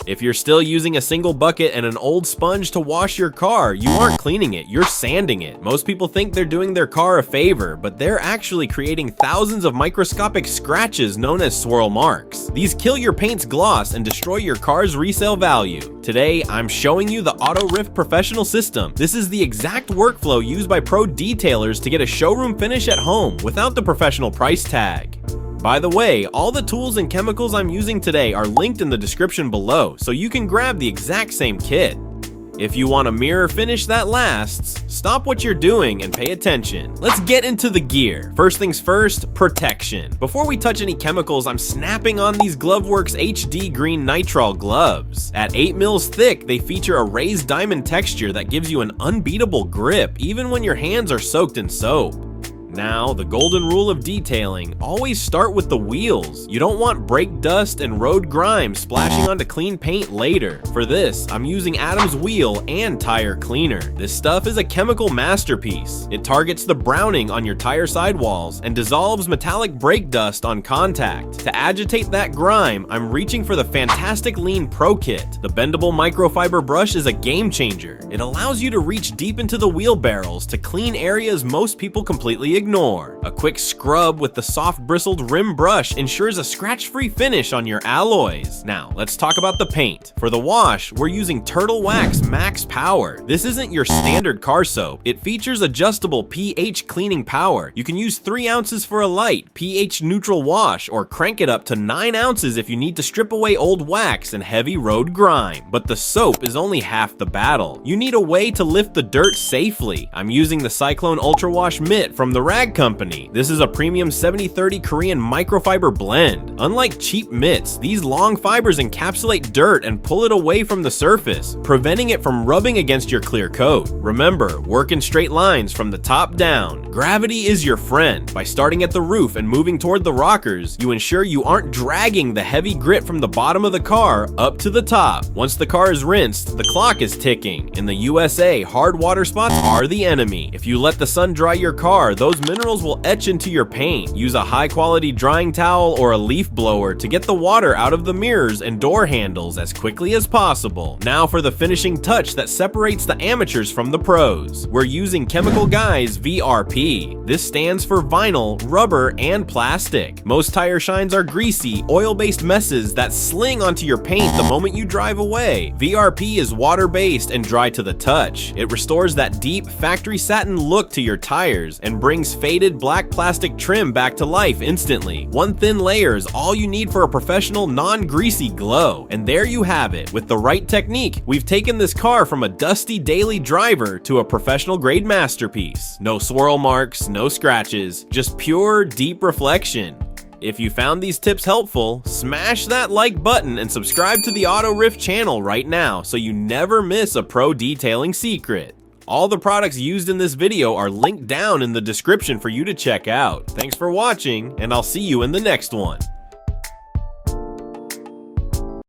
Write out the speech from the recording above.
If you're still using a single bucket and an old sponge to wash your car, you aren't cleaning it, you're sanding it. Most people think they're doing their car a favor, but they're actually creating thousands of microscopic scratches known as swirl marks. These kill your paint's gloss and destroy your car's resale value. Today, I'm showing you the AutoRift professional system. This is the exact workflow used by pro detailers to get a showroom finish at home without the professional price tag. By the way, all the tools and chemicals I'm using today are linked in the description below, so you can grab the exact same kit. If you want a mirror finish that lasts, stop what you're doing and pay attention. Let's get into the gear. First things first, protection. Before we touch any chemicals, I'm snapping on these GloveWorks HD green nitrile gloves. At 8 mils thick, they feature a raised diamond texture that gives you an unbeatable grip, even when your hands are soaked in soap. Now, the golden rule of detailing, always start with the wheels. You don't want brake dust and road grime splashing onto clean paint later. For this, I'm using Adam's wheel and tire cleaner. This stuff is a chemical masterpiece. It targets the browning on your tire sidewalls and dissolves metallic brake dust on contact. To agitate that grime, I'm reaching for the fantastic Lean Pro Kit. The bendable microfiber brush is a game changer. It allows you to reach deep into the wheel barrels to clean areas most people completely ignore. A quick scrub with the soft bristled rim brush ensures a scratch-free finish on your alloys. Now, let's talk about the paint. For the wash, we're using Turtle Wax Max Power. This isn't your standard car soap. It features adjustable pH cleaning power. You can use 3 ounces for a light, pH neutral wash, or crank it up to 9 ounces if you need to strip away old wax and heavy road grime. But the soap is only half the battle. You need a way to lift the dirt safely. I'm using the Cyclone Ultra Wash Mitt from the Rag Company. This is a premium 70/30 Korean microfiber blend. Unlike cheap mitts, these long fibers encapsulate dirt and pull it away from the surface, preventing it from rubbing against your clear coat. Remember, work in straight lines from the top down. Gravity is your friend. By starting at the roof and moving toward the rockers, you ensure you aren't dragging the heavy grit from the bottom of the car up to the top. Once the car is rinsed, the clock is ticking. In the USA, hard water spots are the enemy. If you let the sun dry your car, those minerals will etch into your paint. Use a high-quality drying towel or a leaf blower to get the water out of the mirrors and door handles as quickly as possible. Now for the finishing touch that separates the amateurs from the pros. We're using Chemical Guys VRP. This stands for vinyl, rubber, and plastic. Most tire shines are greasy, oil-based messes that sling onto your paint the moment you drive away. VRP is water-based and dry to the touch. It restores that deep, factory satin look to your tires and brings faded black plastic trim back to life instantly. One thin layer is all you need for a professional, non-greasy glow. And there you have it. With the right technique, we've taken this car from a dusty daily driver to a professional grade masterpiece. No swirl marks, no scratches, just pure, deep reflection. If you found these tips helpful, smash that like button and subscribe to the AutoRift channel right now so you never miss a pro detailing secret. All the products used in this video are linked down in the description for you to check out. Thanks for watching, and I'll see you in the next one.